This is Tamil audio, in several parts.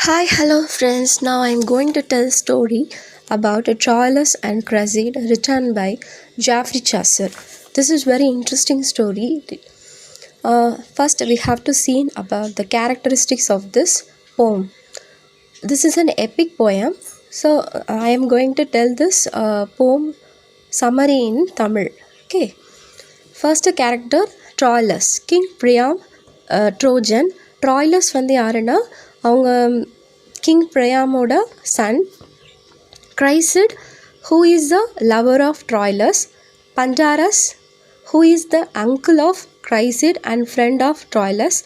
Hi, hello friends. Now I'm going to tell a story about Troilus and Cressida written by Geoffrey Chaucer. This is very interesting story. First, we have to see about the characteristics of this poem. This is an epic poem. So I am going to tell this poem summary in Tamil. Okay. First character Troilus, King Priam, Trojan. Troilus வந்து யாருன்னா அவங்க கிங் ப்ரையாமோட son. Criseyde, who is the lover of Troilus. Pandarus, who is the uncle of Chrysid and friend of Troilus,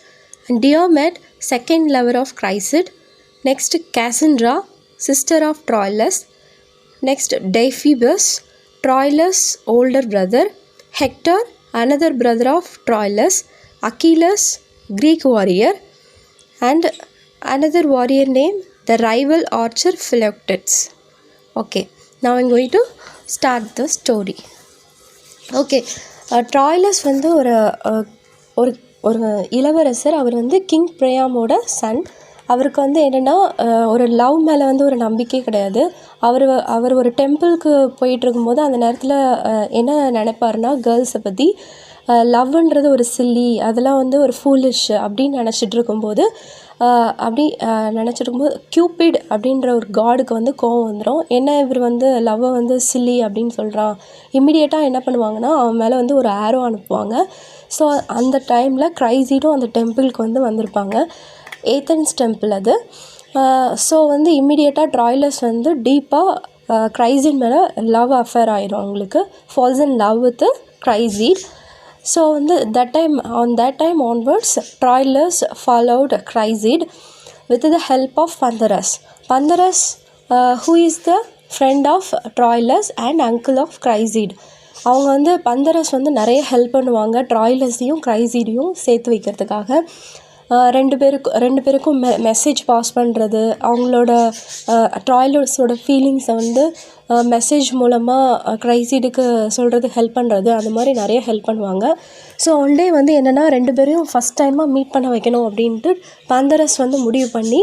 and Diomed, second lover of Chrysid. Next, Cassandra, sister of Troilus. Next, Deiphobus, Troilus' older brother. Hector, another brother of Troilus. Achilles, Greek warrior, and another warrior named the rival archer Philoctetes. Okay, now I'm going to start the story. Okay, Troilus வந்து ஒரு ஒரு ஒரு இளவரசர். அவர் வந்து கிங் ப்ரையாமோட சன். அவருக்கு வந்து என்னென்னா ஒரு லவ் மேலே வந்து ஒரு நம்பிக்கை கிடையாது. அவர் ஒரு டெம்பிளுக்கு போயிட்டுருக்கும்போது அந்த நேரத்தில் என்ன நினைப்பாருன்னா, கேர்ள்ஸை பற்றி லவ்ன்றது ஒரு சில்லி, அதெல்லாம் வந்து ஒரு ஃபூலிஷ் அப்படின்னு நினச்சிட்டு இருக்கும்போது கியூபிட் அப்படின்ற ஒரு காடுக்கு வந்து கோவம் வந்துடும். என்ன இவர் வந்து லவ்வை வந்து சில்லி அப்படின்னு சொல்கிறான். இம்மிடியேட்டாக என்ன பண்ணுவாங்கன்னா, அவன் மேலே வந்து ஒரு ஆரோ அனுப்புவாங்க. ஸோ அந்த டைமில் கிரைசிடும் அந்த டெம்பிளுக்கு வந்து வந்திருப்பாங்க. ஏத்தன்ஸ் டெம்பிள் அது. ஸோ வந்து இம்மிடியேட்டாக ட்ராய்லஸ் வந்து டீப்பாக கிரைசிட் மேலே லவ் அஃபேர் ஆயிடும். அவங்களுக்கு falls in love with Criseyde. So வந்து that time onwards, Troilus followed Chrysid with the help of Pandarus. Pandarus, who is the friend of Troilus and uncle of Chrysid. அவங்க வந்து பந்தரஸ் வந்து நிறைய ஹெல்ப் பண்ணுவாங்க ட்ராய்லஸையும் கிரைசிடையும் சேர்த்து வைக்கிறதுக்காக. ரெண்டு பேருக்கும் மெசேஜ் பாஸ் பண்ணுறது, அவங்களோட ட்ராய்லஸோட ஃபீலிங்ஸை வந்து மெசேஜ் மூலமாக கிரைசிடுக்கு சொல்கிறது, ஹெல்ப் பண்ணுறது, அந்த மாதிரி நிறைய ஹெல்ப் பண்ணுவாங்க. ஸோ ஒன் டே வந்து என்னென்னா, ரெண்டு பேரையும் ஃபஸ்ட் டைமாக மீட் பண்ண வைக்கணும் அப்படின்ட்டு பாந்தரஸ் வந்து முடிவு பண்ணி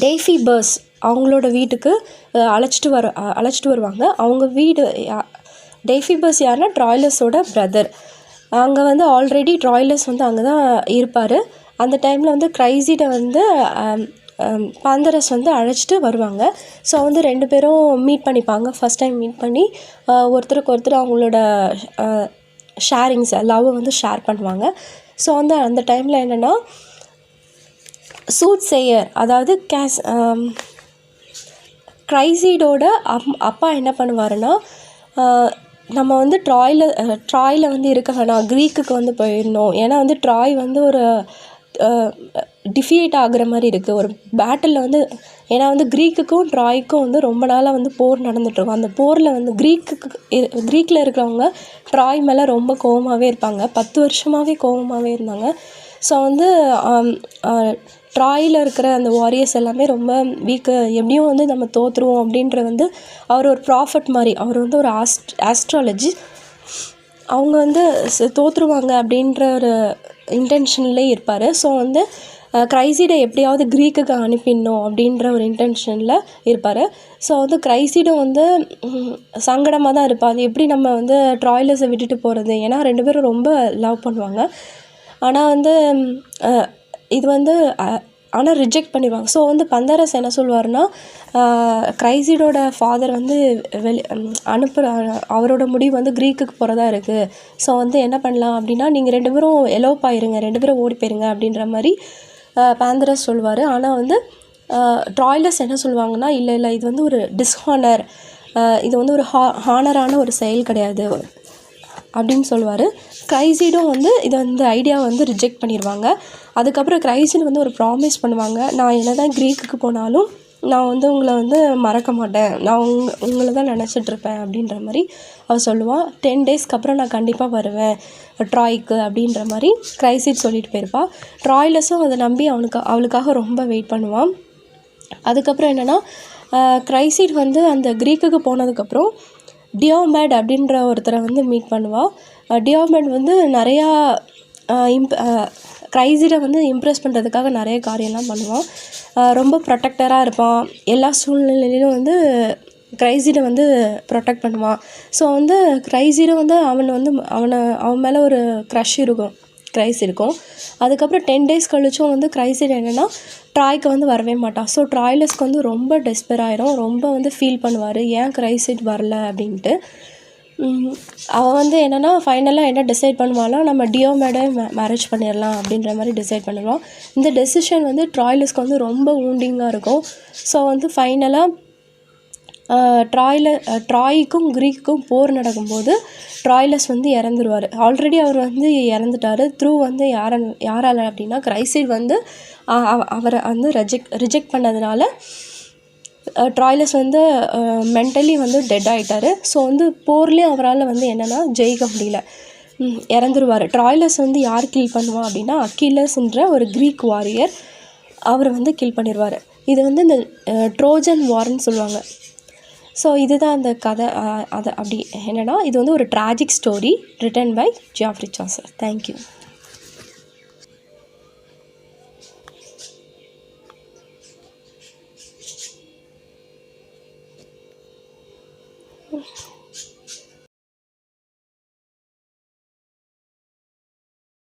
டெய்ஃபிபஸ் அவங்களோட வீட்டுக்கு அழைச்சிட்டு வருவாங்க. அவங்க வீடு டெய்ஃபிபஸ் யாருன்னா ட்ராய்லஸோட பிரதர். அங்கே வந்து ஆல்ரெடி ட்ராய்லஸ் வந்து அங்கே தான் இருப்பார். அந்த டைமில் வந்து கிரைசிடை வந்து பாந்தரஸ் வந்து அழைச்சிட்டு வருவாங்க. ஸோ வந்து ரெண்டு பேரும் மீட் பண்ணிப்பாங்க. ஃபஸ்ட் டைம் மீட் பண்ணி ஒருத்தருக்கு ஒருத்தர் அவங்களோட ஷேரிங்ஸ் லவ்வை வந்து ஷேர் பண்ணுவாங்க. ஸோ வந்து அந்த டைமில் என்னென்னா, சூட் சேயர், அதாவது கிரைசிடோட அப்பா என்ன பண்ணுவாருன்னா, நம்ம வந்து ட்ராயில் வந்து இருக்க வேணாம், க்ரீக்குக்கு வந்து போயிடணும். ஏன்னா வந்து ட்ராய் வந்து ஒரு டிஃபியேட் ஆகுற மாதிரி இருக்குது ஒரு பேட்டிலில் வந்து. ஏன்னா வந்து க்ரீக்குக்கும் ட்ராய்க்கும் வந்து ரொம்ப நாளாக வந்து போர் நடந்துகிட்ருக்கும். அந்த போரில் வந்து க்ரீக்கில் இருக்கிறவங்க ட்ராய் மேலே ரொம்ப கோவமாகவே இருப்பாங்க. 10 வருஷமாகவே கோவமாகவே இருந்தாங்க. ஸோ வந்து ட்ராயில் இருக்கிற அந்த வாரியர்ஸ் எல்லாமே ரொம்ப வீக்கு, எப்படியும் வந்து நம்ம தோற்றுருவோம் அப்படின்ற வந்து அவர் ஒரு ப்ராஃபட் மாதிரி. அவர் வந்து ஒரு ஆஸ்ட்ராலஜி. அவங்க வந்து தோற்றுருவாங்க அப்படின்ற ஒரு இன்டென்ஷன்லேயே இருப்பார். ஸோ வந்து கிரைசிடை எப்படியாவது க்ரீக்குக்கு அனுப்பிடணும் அப்படின்ற ஒரு இன்டென்ஷனில் இருப்பார். ஸோ வந்து கிரைசிடும் வந்து சங்கடமாக தான் இருப்பார். அது எப்படி நம்ம வந்து ட்ராய்லஸை விட்டுட்டு போகிறது, ஏன்னா ரெண்டு பேரும் ரொம்ப லவ் பண்ணுவாங்க. ஆனால் வந்து இது வந்து ஆனால் ரிஜெக்ட் பண்ணிடுவாங்க. ஸோ வந்து பந்தாரஸ் என்ன சொல்லுவார்னா, கிரைசிடோட ஃபாதர் வந்து அவரோட முடிவு வந்து க்ரீக்குக்கு போகிறதா இருக்குது. ஸோ வந்து என்ன பண்ணலாம் அப்படின்னா, நீங்கள் ரெண்டு பேரும் எலோப் ஆயிருங்க, ரெண்டு பேரும் ஓடி போயிருங்க அப்படின்ற மாதிரி பாந்தரஸ் சொல்லுவார். ஆனால் வந்து ட்ராய்லஸ் என்ன சொல்லுவாங்கன்னா, இல்லை இது வந்து ஒரு டிஸ்ஹானர், இது வந்து ஒரு ஹானரான ஒரு செயல் கிடையாது அப்படின்னு சொல்லுவார். கிரைசிடும் வந்து இந்த ஐடியாவை வந்து ரிஜெக்ட் பண்ணிடுவாங்க. அதுக்கப்புறம் கிரைசிட் வந்து ஒரு ப்ராமிஸ் பண்ணுவாங்க, நான் என்ன தான் க்ரீக்குக்கு போனாலும் நான் வந்து உங்களை வந்து மறக்க மாட்டேன், நான் உங்களை தான் நினச்சிட்ருப்பேன் அப்படின்ற மாதிரி அவள் சொல்லுவாள். 10 டேஸ்க்கு அப்புறம் நான் கண்டிப்பாக வருவேன் ட்ராய்க்கு அப்படின்ற மாதிரி கிரைசிட் சொல்லிட்டு போயிருப்பாள். ட்ராய்லஸும் அதை நம்பி அவளுக்காக ரொம்ப வெயிட் பண்ணுவான். அதுக்கப்புறம் என்னென்னா, கிரைசிட் வந்து அந்த க்ரீக்குக்கு போனதுக்கப்புறம் டியோமெட் அப்படின்ற ஒருத்தரை வந்து மீட் பண்ணுவாள். டியோமெட் வந்து நிறையா கிரைசிடை வந்து இம்ப்ரெஸ் பண்ணுறதுக்காக நிறைய காரியம்லாம் பண்ணுவான். ரொம்ப ப்ரொடெக்டராக இருப்பான். எல்லா சூழ்நிலையிலும் வந்து கிரைசிடை வந்து ப்ரொடெக்ட் பண்ணுவான். ஸோ வந்து கிரைசிடை வந்து அவன் மேலே ஒரு க்ரஷ் இருக்கும், கிரைஸ் இருக்கும். அதுக்கப்புறம் 10 days கழிச்சும் வந்து கிரைசிட் என்னென்னா ட்ராய்க்கு வந்து வரவே மாட்டான். ஸோ ட்ராய்லஸ்க்கு வந்து ரொம்ப டெஸ்பர் ஆயிரும், ரொம்ப வந்து ஃபீல் பண்ணுவார் ஏன் கிரைசிட் வரல அப்படின்ட்டு. அவள் வந்து என்னென்னா ஃபைனலாக என்ன டிசைட் பண்ணுவாள்னா, நம்ம டியோமேடை மேரேஜ் பண்ணிடலாம் அப்படின்ற மாதிரி டிசைட் பண்ணுவான். இந்த டெசிஷன் வந்து ட்ராய்லஸ்க்கு வந்து ரொம்ப வூண்டிங்காக இருக்கும். ஸோ வந்து ஃபைனலாக ட்ராய்க்கும் க்ரீக்குக்கும் போர் நடக்கும்போது ட்ராய்லஸ் வந்து இறந்துருவார். ஆல்ரெடி அவர் வந்து இறந்துட்டார். த்ரூ வந்து யாரால் அப்படின்னா கிரைசிட் வந்து அவரை வந்து ரிஜெக்ட் பண்ணதுனால ட்ராய்லஸ் வந்து மென்டலி வந்து டெட் ஆகிட்டார். ஸோ வந்து போர்லேயும் அவரால் வந்து என்னென்னா ஜெயிக்க முடியல, இறந்துருவார். ட்ராய்லஸ் வந்து யார் கில் பண்ணுவா அப்படின்னா அக்கிலஸ்ன்ற ஒரு க்ரீக் வாரியர் அவர் வந்து கில் பண்ணிடுவார். இது வந்து இந்த ட்ரோஜன் வார்ன்னு சொல்லுவாங்க. ஸோ இதுதான் அந்த கதை. அது அப்படி என்னென்னா இது வந்து ஒரு tragic story written by Geoffrey Chaucer. Thank you.